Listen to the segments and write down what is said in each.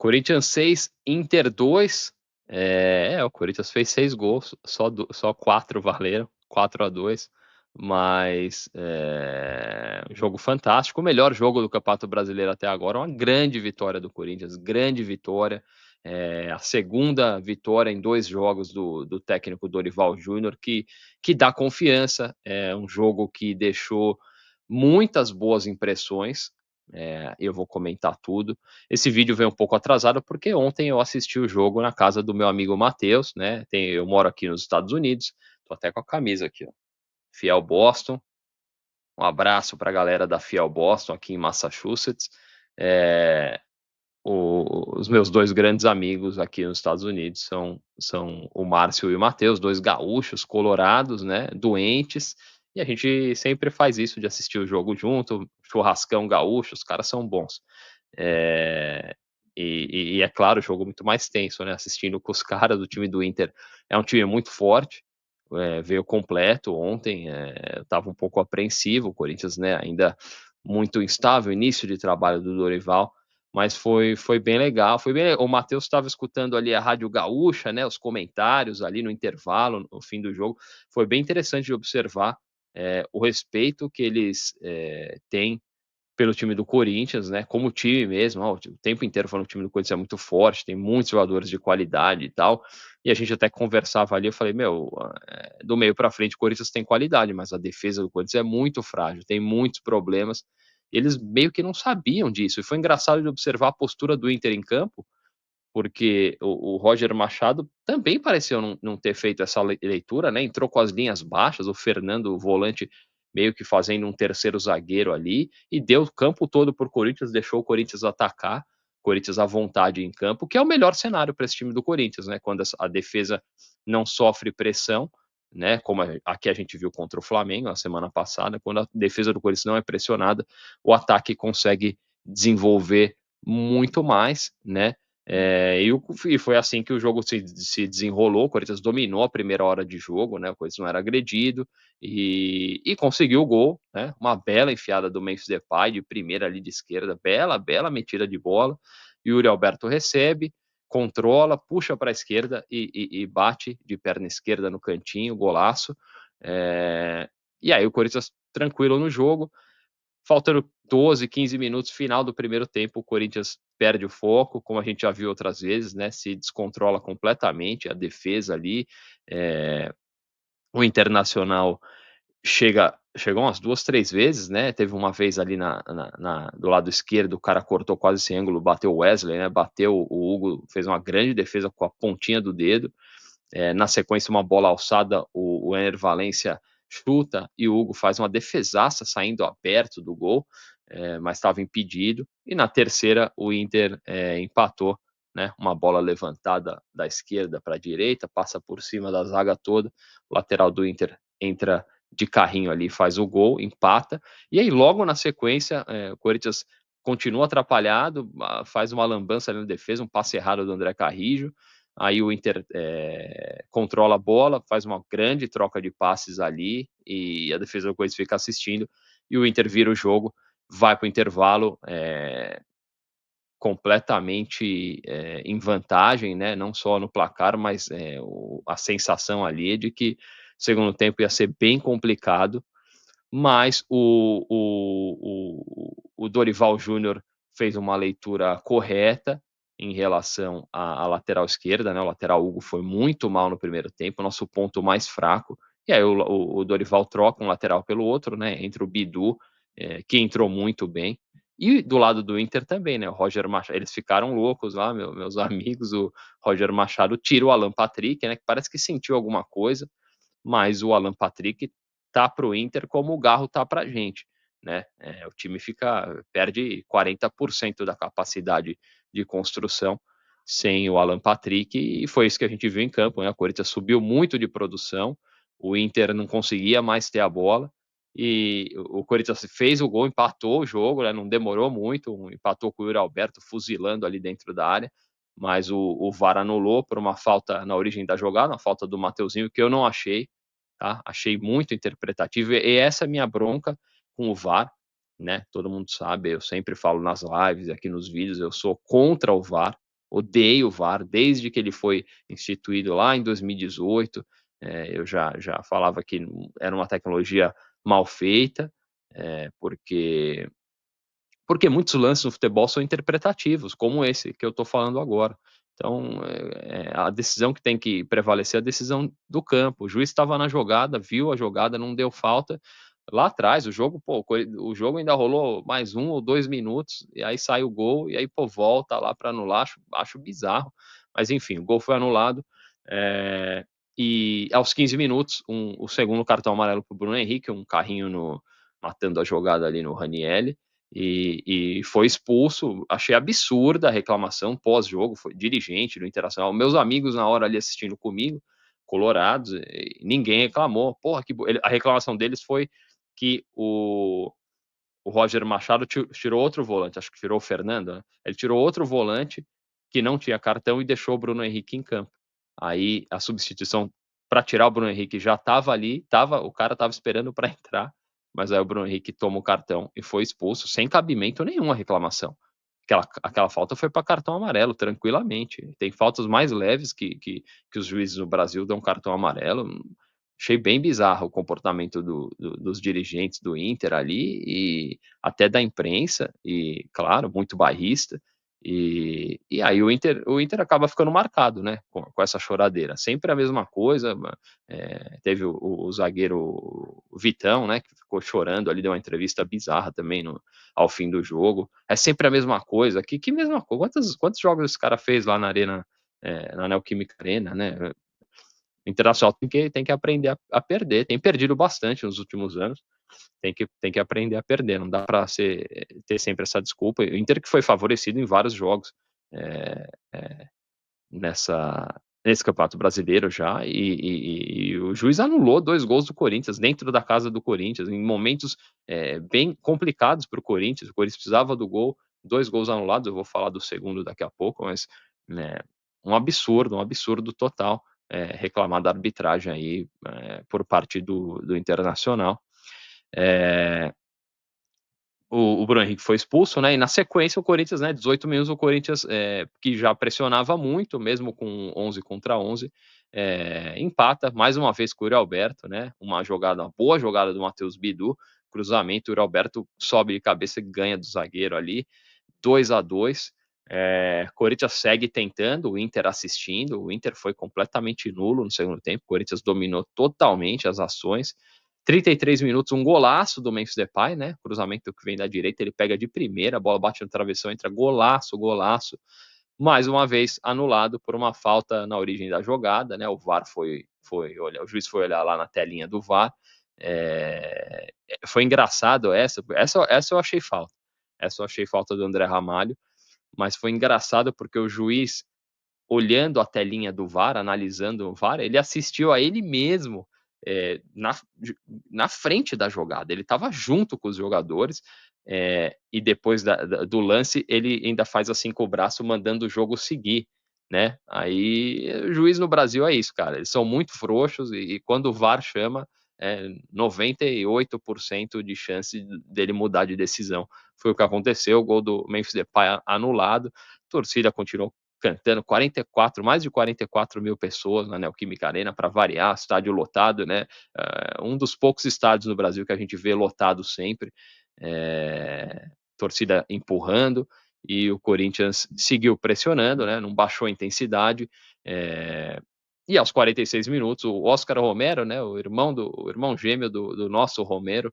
Corinthians 6, Inter 2. O Corinthians fez 6 gols, só 4 valeram, 4-2, mas, jogo fantástico, o melhor jogo do Campeonato Brasileiro até agora, uma grande vitória do Corinthians, grande vitória, a segunda vitória em 2 jogos do técnico Dorival Júnior, que dá confiança, é um jogo que deixou muitas boas impressões, eu vou comentar tudo. Esse vídeo veio um pouco atrasado, porque ontem eu assisti o jogo na casa do meu amigo Matheus, né, eu moro aqui nos Estados Unidos, tô até com a camisa aqui, ó, Fiel Boston. Um abraço para a galera da Fiel Boston aqui em Massachusetts. Eh, os meus 2 grandes amigos aqui nos Estados Unidos são o Márcio e o Matheus, 2 gaúchos colorados, né, doentes, e a gente sempre faz isso de assistir o jogo junto, churrascão gaúcho, os caras são bons. Eh, e é claro, o jogo muito mais tenso, né, assistindo com os caras do time do Inter. É um time muito forte, veio completo ontem, eu estava um pouco apreensivo, o Corinthians, né, ainda muito instável, início de trabalho do Dorival, mas foi bem legal, foi bem, o Matheus estava escutando ali a Rádio Gaúcha, né, os comentários ali no intervalo, no fim do jogo, foi bem interessante de observar, o respeito que eles, têm pelo time do Corinthians, né, como time mesmo, o tempo inteiro falando que o time do Corinthians é muito forte, tem muitos jogadores de qualidade e tal, e a gente até conversava ali, eu falei: "Meu, do meio pra frente o Corinthians tem qualidade, mas a defesa do Corinthians é muito frágil, tem muitos problemas". Eles meio que não sabiam disso, e foi engraçado de observar a postura do Inter em campo, porque o Roger Machado também pareceu não ter feito essa leitura, né, entrou com as linhas baixas, o Fernando, o volante, meio que fazendo um terceiro zagueiro ali, e deu o campo todo para o Corinthians, deixou o Corinthians atacar, Corinthians à vontade em campo, que é o melhor cenário para esse time do Corinthians, né, quando a defesa não sofre pressão, né, como aqui a gente viu contra o Flamengo na semana passada, quando a defesa do Corinthians não é pressionada, o ataque consegue desenvolver muito mais, né, e foi assim que o jogo se desenrolou, o Corinthians dominou a primeira hora de jogo, né, o Corinthians não era agredido, e conseguiu o gol, né, uma bela enfiada do Memphis Depay de primeira ali de esquerda, bela metida de bola, e o Yuri Alberto recebe, controla, puxa para a esquerda e bate de perna esquerda no cantinho, golaço. E aí o Corinthians tranquilo no jogo, faltando 12, 15 minutos, final do primeiro tempo, o Corinthians perde o foco, como a gente já viu outras vezes, né, se descontrola completamente a defesa ali, o Internacional chegou umas 2, 3 vezes, né, teve uma vez ali do lado esquerdo, o cara cortou quase esse ângulo, bateu o Wesley, né, bateu, o Hugo fez uma grande defesa com a pontinha do dedo, na sequência uma bola alçada, o Ener Valencia chuta e o Hugo faz uma defesaça saindo aberto do gol, mas estava impedido, e na terceira o Inter empatou, né, uma bola levantada da esquerda para a direita, passa por cima da zaga toda, o lateral do Inter entra de carrinho ali, faz o gol, empata, e aí logo na sequência, o Corinthians continua atrapalhado, faz uma lambança ali na defesa, um passe errado do André Carrijo, aí o Inter controla a bola, faz uma grande troca de passes ali, e a defesa do Corinthians fica assistindo, e o Inter vira o jogo, vai para o intervalo completamente em vantagem, né, não só no placar, mas a sensação ali é de que o segundo tempo ia ser bem complicado, mas o Dorival Júnior fez uma leitura correta em relação à lateral esquerda, né, o lateral Hugo foi muito mal no primeiro tempo, nosso ponto mais fraco, e aí o Dorival troca um lateral pelo outro, né, entra o Bidu, que entrou muito bem, e do lado do Inter também, né, o Roger Machado, eles ficaram loucos lá, meus amigos, o Roger Machado tira o Alan Patrick, né, que parece que sentiu alguma coisa, mas o Alan Patrick tá para o Inter como o Garro tá para a gente, né, o time perde 40% da capacidade de construção sem o Alan Patrick, e foi isso que a gente viu em campo, né, o Corinthians subiu muito de produção, o Inter não conseguia mais ter a bola, e o Corinthians fez o gol, empatou o jogo, né, não demorou muito, empatou com o Yuri Alberto fuzilando ali dentro da área, mas o VAR anulou por uma falta na origem da jogada, uma falta do Mateuzinho, que eu não achei, tá? Achei muito interpretativo, e essa é a minha bronca com o VAR, né? Todo mundo sabe, eu sempre falo nas lives, aqui nos vídeos, eu sou contra o VAR, odeio o VAR, desde que ele foi instituído lá em 2018, eu já falava que era uma tecnologia mal feita, porque muitos lances no futebol são interpretativos, como esse que eu estou falando agora. Então, a decisão que tem que prevalecer é a decisão do campo. O juiz estava na jogada, viu a jogada, não deu falta. Lá atrás, o jogo, pô, o jogo ainda rolou mais 1 ou 2 minutos, e aí sai o gol, e aí, pô, volta lá para anular. Acho bizarro. Mas enfim, o gol foi anulado. eh, e aos 15 minutos, o segundo cartão amarelo para o Bruno Henrique, um carrinho matando a jogada ali no Ranieri, e foi expulso. Achei absurda a reclamação pós-jogo, foi dirigente do Internacional. Meus amigos na hora ali assistindo comigo, colorados, ninguém reclamou. Porra, a reclamação deles foi que o Roger Machado tirou outro volante, acho que tirou o Fernando, né? Ele tirou outro volante que não tinha cartão e deixou o Bruno Henrique em campo. Aí a substituição para tirar o Bruno Henrique já estava ali, o cara estava esperando para entrar, mas aí o Bruno Henrique toma o cartão e foi expulso, sem cabimento nenhum a reclamação. Aquela falta foi para cartão amarelo, tranquilamente. Tem faltas mais leves que os juízes no Brasil dão cartão amarelo. Achei bem bizarro o comportamento dos dirigentes do Inter ali, e até da imprensa, e claro, muito bairrista. E aí o Inter acaba ficando marcado, né, com essa choradeira. Sempre a mesma coisa. Teve o zagueiro Vitão, né, que ficou chorando ali, deu uma entrevista bizarra também ao fim do jogo. É sempre a mesma coisa. Que mesma coisa? Quantos jogos esse cara fez lá na Arena, na Neoquímica Arena, né? O Internacional tem que aprender a perder. Tem perdido bastante nos últimos anos. Tem que aprender a perder. Não dá para ter sempre essa desculpa. O Inter que foi favorecido em vários jogos, é, é, nesse Campeonato Brasileiro já, e o juiz anulou 2 gols do Corinthians dentro da casa do Corinthians, em momentos bem complicados para o Corinthians. O Corinthians precisava do gol, 2 gols anulados. Eu vou falar do segundo daqui a pouco, mas né, um absurdo total, reclamar da arbitragem aí, por parte do Internacional. É, o Bruno Henrique foi expulso, né? E na sequência o Corinthians, né? 18 minutos, o Corinthians, que já pressionava muito, mesmo com 11 contra 11, empata mais uma vez com o Yuri Alberto, né? Uma boa jogada do Matheus Bidu, cruzamento, o Yuri Alberto sobe de cabeça e ganha do zagueiro ali, 2-2. Corinthians segue tentando, o Inter assistindo. O Inter foi completamente nulo no segundo tempo. O Corinthians dominou totalmente as ações. 33 minutos, um golaço do Memphis Depay, né? Cruzamento que vem da direita, ele pega de primeira, a bola bate no travessão, entra golaço, golaço. Mais uma vez anulado por uma falta na origem da jogada, né? O VAR foi olhar, o juiz foi olhar lá na telinha do VAR. Foi engraçado essa eu achei falta. Essa eu achei falta do André Ramalho, mas foi engraçado porque o juiz, olhando a telinha do VAR, analisando o VAR, ele assistiu a ele mesmo, na frente da jogada. Ele estava junto com os jogadores, e depois do lance ele ainda faz assim com o braço, mandando o jogo seguir, né? Aí o juiz no Brasil é isso, cara. Eles são muito frouxos, e quando o VAR chama, 98% de chance dele mudar de decisão. Foi o que aconteceu. O gol do Memphis Depay anulado. A torcida continuou cantando, mais de 44 mil pessoas na Neoquímica Arena, para variar, estádio lotado, né? Um dos poucos estádios no Brasil que a gente vê lotado sempre, torcida empurrando, e o Corinthians seguiu pressionando, né? Não baixou a intensidade. E aos 46 minutos, o Oscar Romero, né? O irmão gêmeo do nosso Romero,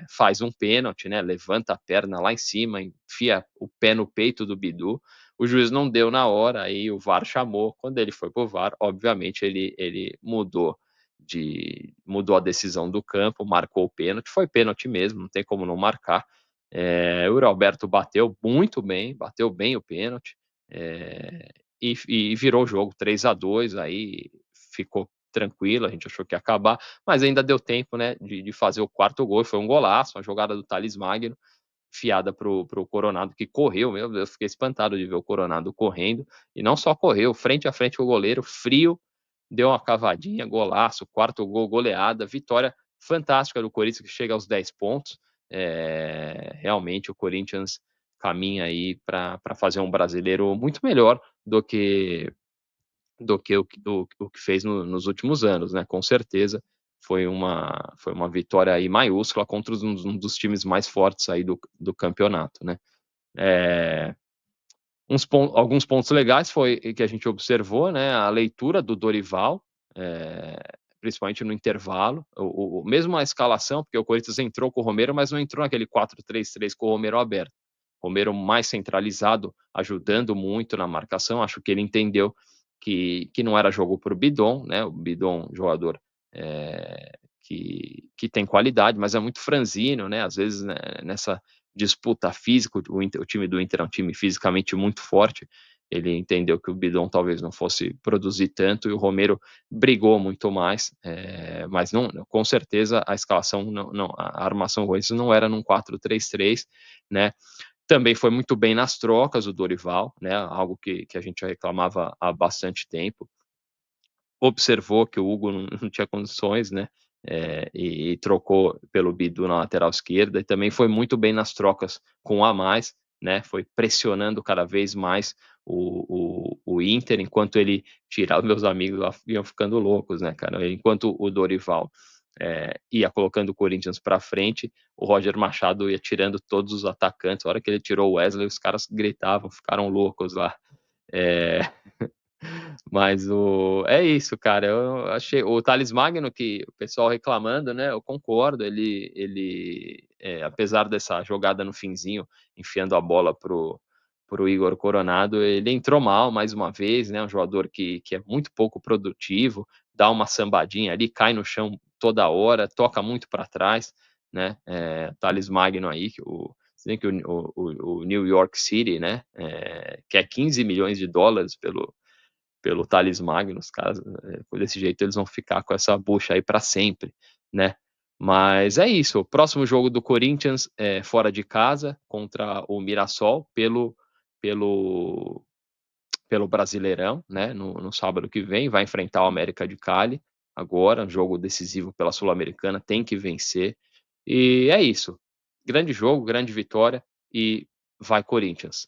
faz um pênalti, né? Levanta a perna lá em cima, enfia o pé no peito do Bidu. O juiz não deu na hora, aí o VAR chamou. Quando ele foi pro VAR, obviamente ele mudou a decisão do campo, marcou o pênalti. Foi pênalti mesmo, não tem como não marcar. O Yuri Alberto bateu muito bem, bateu bem o pênalti, e virou o jogo 3-2. Aí ficou tranquilo, a gente achou que ia acabar, mas ainda deu tempo, né, de fazer o quarto gol. Foi um golaço, uma jogada do Thales Magno, fiada pro Coronado, que correu. Meu Deus, fiquei espantado de ver o Coronado correndo, e não só correu, frente a frente com o goleiro, frio, deu uma cavadinha, golaço, quarto gol, goleada, vitória fantástica do Corinthians, que chega aos 10 pontos. Realmente o Corinthians caminha aí para fazer um brasileiro muito melhor do que o que fez nos últimos anos, né, com certeza foi uma vitória aí maiúscula contra um dos times mais fortes aí do campeonato, né. Eh alguns pontos legais foi que a gente observou, né, a leitura do Dorival, eh, principalmente no intervalo, mesmo a escalação, porque o Corinthians entrou com o Romero, mas não entrou naquele 4-3-3 com o Romero aberto. Romero mais centralizado, ajudando muito na marcação, acho que ele entendeu que não era jogo para o Bidon, né, o Bidon jogador, que tem qualidade, mas é muito franzino, né, às vezes, né, nessa disputa física, o time do Inter é um time fisicamente muito forte, ele entendeu que o Bidon talvez não fosse produzir tanto e o Romero brigou muito mais, mas não, com certeza a escalação não a armação do Corinthians não era num 4-3-3, né. Também foi muito bem nas trocas o Dorival, né, algo que a gente já reclamava há bastante tempo. Observou que o Hugo não tinha condições, né, e trocou pelo Bidu na lateral esquerda e também foi muito bem nas trocas com um a mais, né, foi pressionando cada vez mais o Inter, enquanto ele tirava meus amigos lá iam ficando loucos, né, cara, enquanto o Dorival, ia colocando o Corinthians pra frente, o Roger Machado ia tirando todos os atacantes, a hora que ele tirou o Wesley, os caras gritavam, ficaram loucos lá. Eh Mas é isso, cara, eu achei o Thales Magno que o pessoal reclamando, né, eu concordo, apesar dessa jogada no finzinho, enfiando a bola pro Igor Coronado, ele entrou mal mais uma vez, né, um jogador que é muito pouco produtivo, dá uma sambadinha ali, cai no chão toda hora, toca muito para trás, né, Thales Magno aí que se bem que o New York City, né, quer $15 milhões pelo Thales Magno, os caras, desse jeito eles vão ficar com essa bucha aí para sempre, né. Mas é isso, o próximo jogo do Corinthians é fora de casa contra o Mirassol pelo pelo Brasileirão, né, no sábado que vem, vai enfrentar o América de Cali, agora, um jogo decisivo pela Sul-Americana, tem que vencer. E é isso, grande jogo, grande vitória e vai Corinthians.